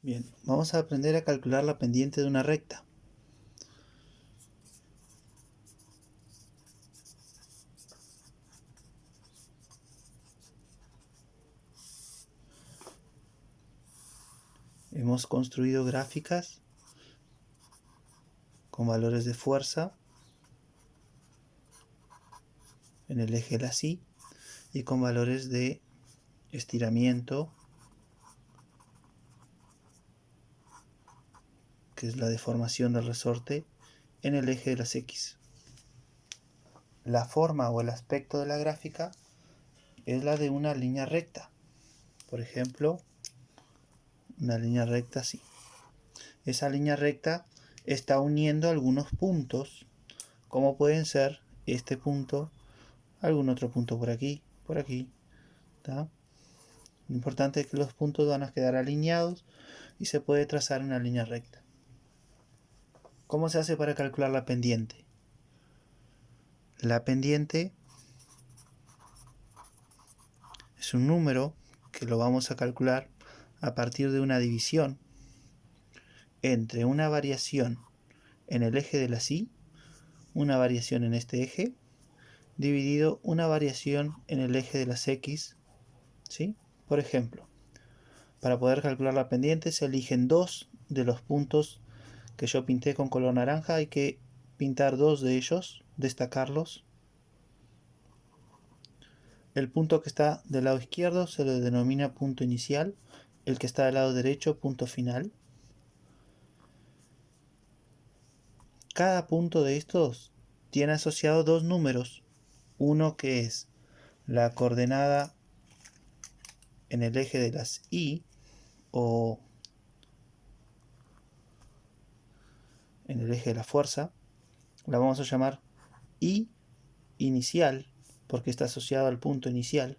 Bien, vamos a aprender a calcular la pendiente de una recta. Hemos construido gráficas con valores de fuerza en el eje de la Y y con valores de estiramiento, que es la deformación del resorte, en el eje de las X. La forma o el aspecto de la gráfica es la de una línea recta. Por ejemplo, una línea recta así. Esa línea recta está uniendo algunos puntos, como pueden ser este punto, algún otro punto por aquí, ¿tá? Lo importante es que los puntos van a quedar alineados y se puede trazar una línea recta. ¿Cómo se hace para calcular la pendiente? La pendiente es un número que lo vamos a calcular a partir de una división entre una variación en el eje de la Y, una variación en este eje, dividido una variación en el eje de las X, ¿sí? Por ejemplo, para poder calcular la pendiente se eligen dos de los puntos que yo pinté con color naranja. Hay que pintar dos de ellos, destacarlos. El punto que está del lado izquierdo se le denomina punto inicial, el que está del lado derecho punto final. Cada punto de estos tiene asociado dos números, uno que es la coordenada en el eje de las Y o en el eje de la fuerza, la vamos a llamar Y inicial porque está asociado al punto inicial,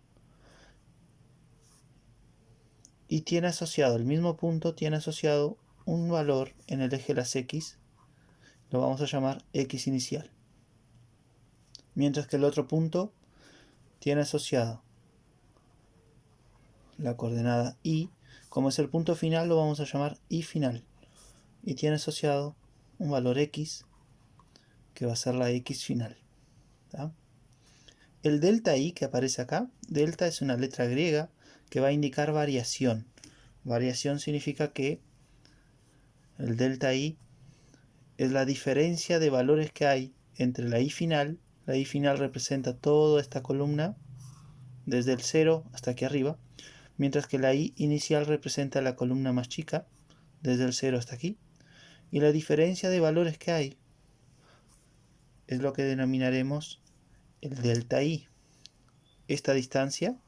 y tiene asociado, el mismo punto tiene asociado un valor en el eje de las X, lo vamos a llamar X inicial, mientras que el otro punto tiene asociado la coordenada Y, como es el punto final lo vamos a llamar Y final, y tiene asociado un valor X que va a ser la X final, ¿tá? El delta I que aparece acá, delta es una letra griega que va a indicar variación. Variación significa que el delta I es la diferencia de valores que hay entre la I final. La I final representa toda esta columna desde el 0 hasta aquí arriba, mientras que la I inicial representa la columna más chica desde el 0 hasta aquí, y la diferencia de valores que hay es lo que denominaremos el delta I. Esta distancia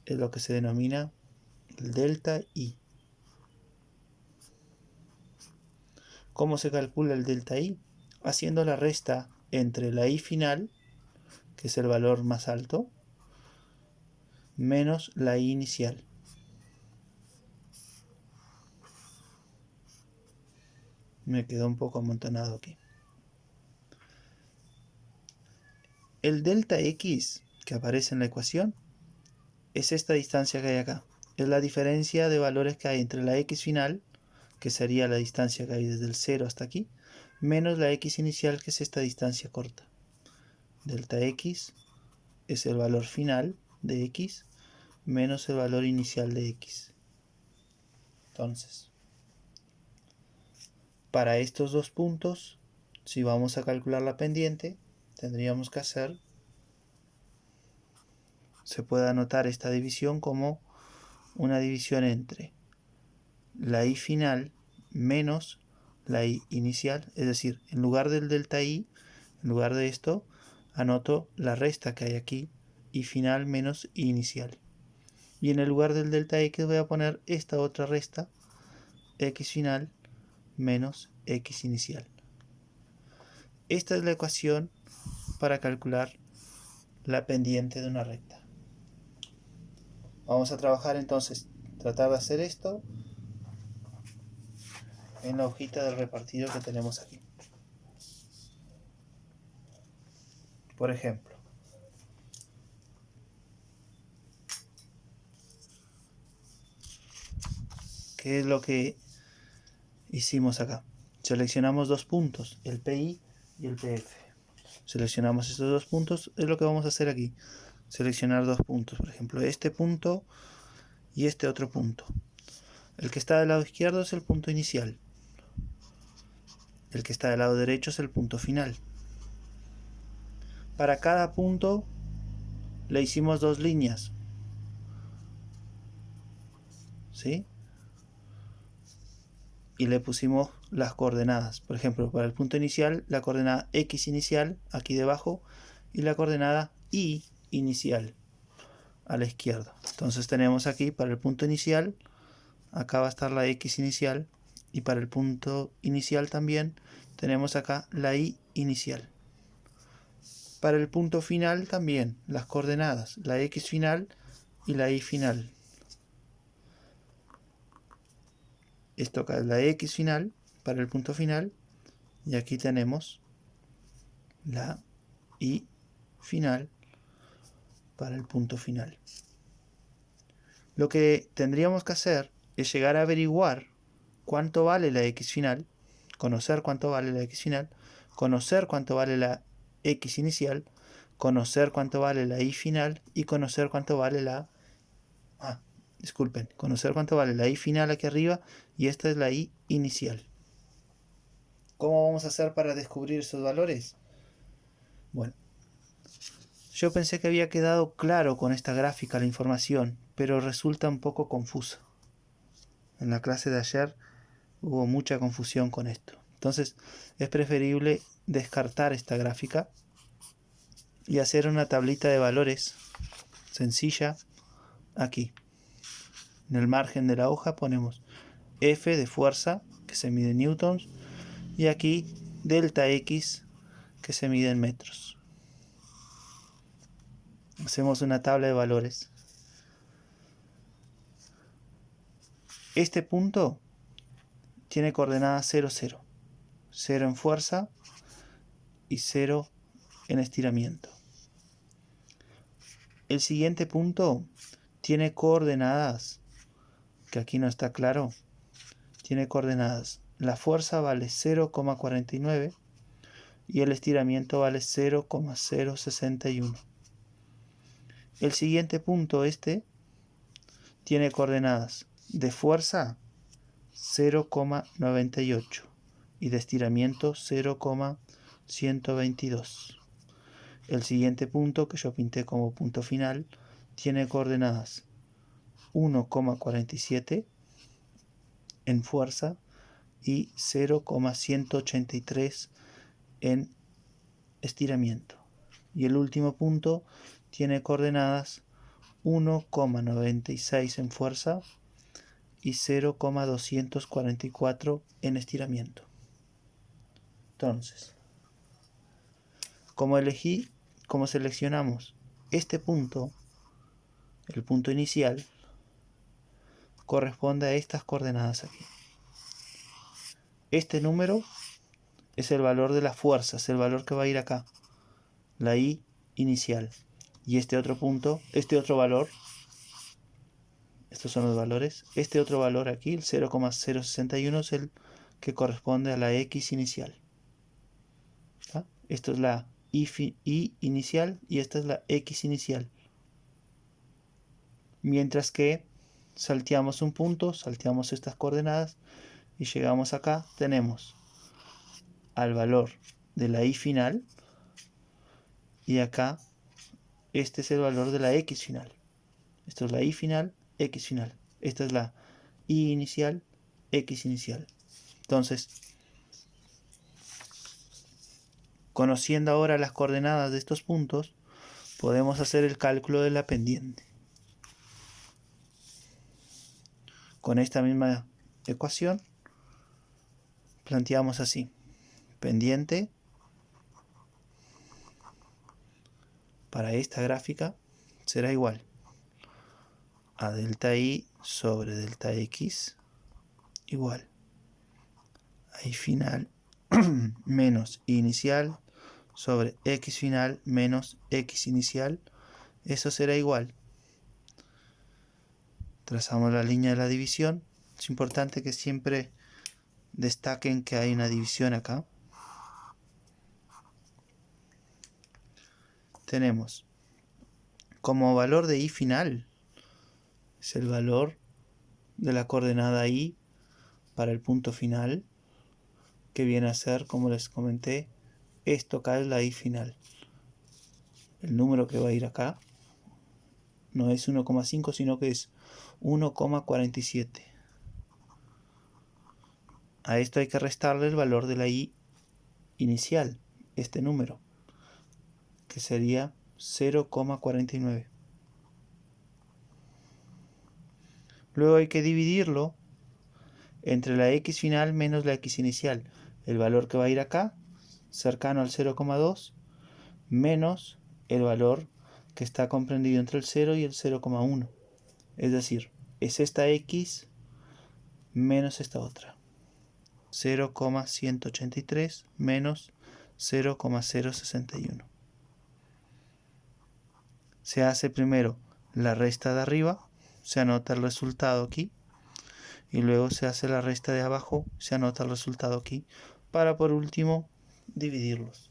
es lo que se denomina el delta I. ¿Cómo se calcula el delta I? Haciendo la resta entre la I final, que es el valor más alto, menos la I inicial. Me quedó un poco amontonado aquí. El delta X que aparece en la ecuación es esta distancia que hay acá. Es la diferencia de valores que hay entre la X final, que sería la distancia que hay desde el 0 hasta aquí, menos la X inicial, que es esta distancia corta. Delta X es el valor final de X menos el valor inicial de X. Entonces, para estos dos puntos, si vamos a calcular la pendiente, tendríamos que hacer, se puede anotar esta división como una división entre la I final menos la I inicial, es decir, en lugar del delta I, en lugar de esto, anoto la resta que hay aquí, I final menos I inicial. Y en el lugar del delta X voy a poner esta otra resta, X final menos X inicial. Esta es la ecuación para calcular la pendiente de una recta. Vamos a trabajar entonces, tratar de hacer esto en la hojita del repartido que tenemos aquí. Por ejemplo, ¿Qué es lo que hicimos acá? Seleccionamos dos puntos, el PI y el PF. Seleccionamos estos dos puntos, es lo que vamos a hacer aquí. Seleccionar dos puntos, por ejemplo, este punto y este otro punto. El que está del lado izquierdo es el punto inicial. El que está del lado derecho es el punto final. Para cada punto le hicimos dos líneas, ¿sí? Y le pusimos las coordenadas. Por ejemplo, para el punto inicial, la coordenada X inicial, aquí debajo, y la coordenada Y inicial, a la izquierda. Entonces tenemos aquí, para el punto inicial, acá va a estar la X inicial, y para el punto inicial también, tenemos acá la Y inicial. Para el punto final también, las coordenadas, la X final y la Y final. Esto acá es la X final para el punto final, y aquí tenemos la Y final para el punto final. Lo que tendríamos que hacer es llegar a averiguar cuánto vale la X final, conocer cuánto vale la X final, conocer cuánto vale la X inicial, conocer cuánto vale la Y final y conocer cuánto vale conocer cuánto vale la Y final aquí arriba, y esta es la Y inicial. ¿Cómo vamos a hacer para descubrir esos valores? Bueno, yo pensé que había quedado claro con esta gráfica la información, pero resulta un poco confusa. En la clase de ayer hubo mucha confusión con esto. Entonces es preferible descartar esta gráfica y hacer una tablita de valores sencilla aquí. En el margen de la hoja ponemos F de fuerza, que se mide en newtons, y aquí delta X, que se mide en metros. Hacemos una tabla de valores. Este punto tiene coordenadas 0, 0. 0 en fuerza y 0 en estiramiento. El siguiente punto tiene coordenadas, que aquí no está claro, tiene coordenadas. La fuerza vale 0,49 y el estiramiento vale 0,061. El siguiente punto, tiene coordenadas de fuerza 0,98 y de estiramiento 0,122. El siguiente punto, que yo pinté como punto final, tiene coordenadas 1,47 en fuerza y 0,183 en estiramiento. Y el último punto tiene coordenadas 1,96 en fuerza y 0,244 en estiramiento. Entonces, como seleccionamos este punto, el punto inicial, corresponde a estas coordenadas aquí. Este número es el valor de la fuerza, es el valor que va a ir acá, la Y inicial. Y este otro punto, este otro valor, estos son los valores, este otro valor aquí, el 0,061, es el que corresponde a la X inicial. ¿Ah? Esto es la Y inicial y esta es la X inicial. Mientras que salteamos un punto, salteamos estas coordenadas y llegamos acá, tenemos al valor de la Y final y acá este es el valor de la X final. Esto es la Y final, X final. Esta es la Y inicial, X inicial. Entonces, conociendo ahora las coordenadas de estos puntos, podemos hacer el cálculo de la pendiente. Con esta misma ecuación, planteamos así: pendiente para esta gráfica será igual a delta Y sobre delta X igual a Y final menos Y inicial sobre X final menos X inicial. Eso será igual. Trazamos la línea de la división Es importante que siempre destaquen que hay una división acá. Tenemos como valor de i final, es el valor de la coordenada i para el punto final, que viene a ser, como les comenté, esto acá es la i final. El número que va a ir acá no es 1,5, sino que es 1,47. A esto hay que restarle el valor de la i inicial, este número, que sería 0,49. Luego hay que dividirlo entre la x final menos la x inicial. El valor que va a ir acá, cercano al 0,2, menos el valor que está comprendido entre el 0 y el 0,1. Es decir, es esta x menos esta otra. 0,183 menos 0,061. Se hace primero la resta de arriba, se anota el resultado aquí, y luego se hace la resta de abajo, se anota el resultado aquí, para por último dividirlos.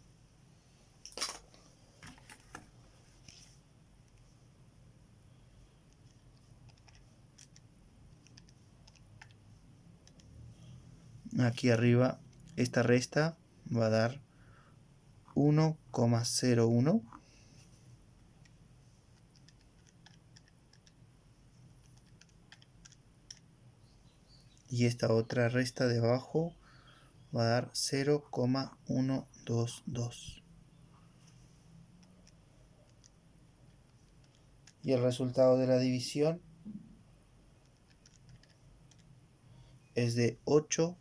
Aquí arriba esta resta va a dar 1,01 y esta otra resta de abajo va a dar 0,122 y el resultado de la división es de 8,2.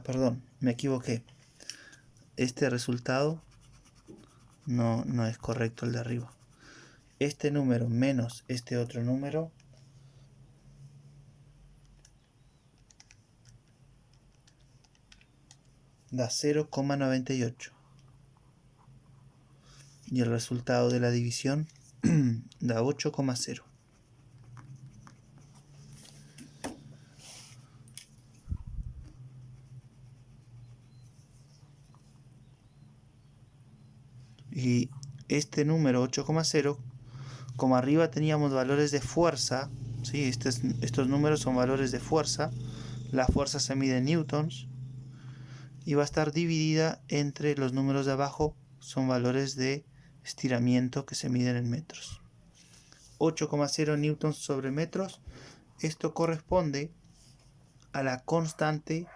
Perdón, me equivoqué. Este resultado no es correcto, el de arriba. Este número menos este otro número da 0,98 y el resultado de la división da 8,0. Y este número 8,0, como arriba teníamos valores de fuerza, ¿sí? Estos números son valores de fuerza, la fuerza se mide en newtons y va a estar dividida entre los números de abajo, son valores de estiramiento que se miden en metros. 8,0 newtons sobre metros, esto corresponde a la constante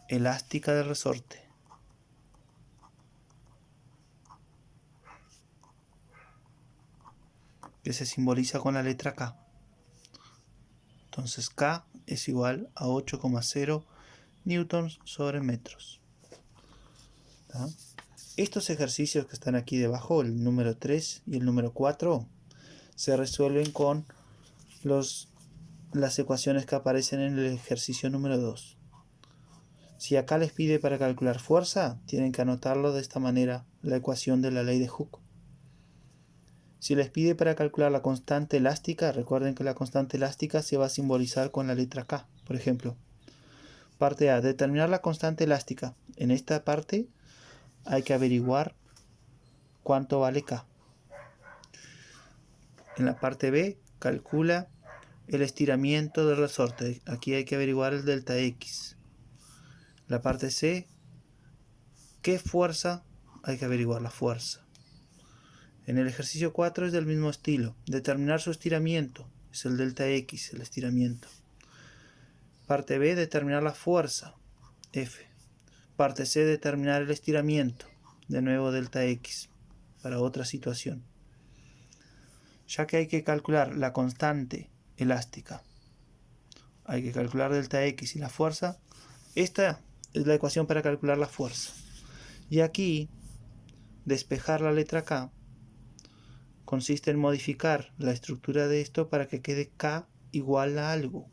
elástica del resorte. Que se simboliza con la letra K. Entonces K es igual a 8,0 newtons sobre metros. ¿Tá? Estos ejercicios que están aquí debajo, el número 3 y el número 4, se resuelven con las ecuaciones que aparecen en el ejercicio número 2. Si acá les pide para calcular fuerza, tienen que anotarlo de esta manera, la ecuación de la ley de Hooke. Si les pide para calcular la constante elástica, recuerden que la constante elástica se va a simbolizar con la letra K. Por ejemplo, parte A, determinar la constante elástica. En esta parte hay que averiguar cuánto vale K. En la parte B, calcula el estiramiento del resorte. Aquí hay que averiguar el delta X. La parte C, ¿qué fuerza? Hay que averiguar la fuerza. En el ejercicio 4 es del mismo estilo. Determinar su estiramiento. Es el delta X, el estiramiento. Parte B, determinar la fuerza. F. Parte C, determinar el estiramiento. De nuevo delta X. Para otra situación. Ya que hay que calcular la constante elástica. Hay que calcular delta X y la fuerza. Esta es la ecuación para calcular la fuerza. Y aquí, despejar la letra K consiste en modificar la estructura de esto para que quede K igual a algo.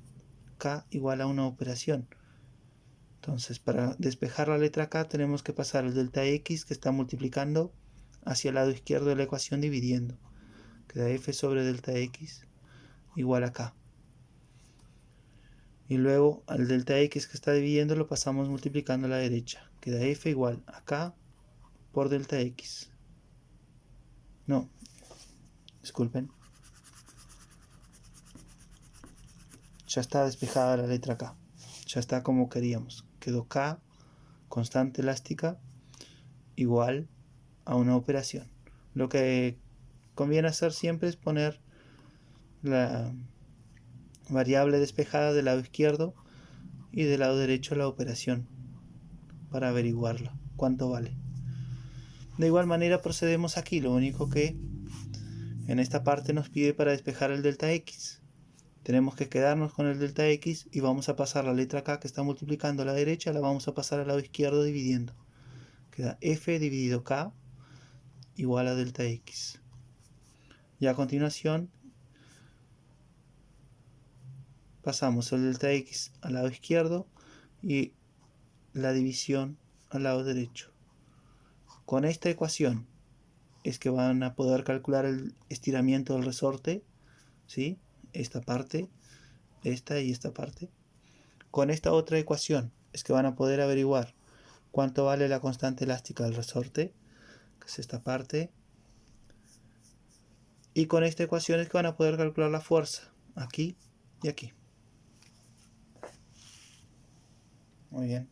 K igual a una operación. Entonces, para despejar la letra K tenemos que pasar el delta X que está multiplicando hacia el lado izquierdo de la ecuación dividiendo. Queda F sobre delta X igual a K. Y luego al delta X que está dividiendo lo pasamos multiplicando a la derecha. Queda F igual a K por delta X. No, disculpen. Ya está despejada la letra K. Ya está como queríamos. Quedó K, constante elástica, igual a una operación. Lo que conviene hacer siempre es poner la variable despejada del lado izquierdo y del lado derecho la operación para averiguarla, cuánto vale. De igual manera procedemos aquí, lo único que en esta parte nos pide para despejar el delta X. Tenemos que quedarnos con el delta X y vamos a pasar la letra K que está multiplicando a la derecha, la vamos a pasar al lado izquierdo dividiendo. Queda F dividido K igual a delta X. Y a continuación pasamos el delta X al lado izquierdo y la división al lado derecho. Con esta ecuación es que van a poder calcular el estiramiento del resorte, ¿sí? Esta parte, esta y esta parte. Con esta otra ecuación es que van a poder averiguar cuánto vale la constante elástica del resorte, que es esta parte. Y con esta ecuación es que van a poder calcular la fuerza, aquí y aquí. Muy bien.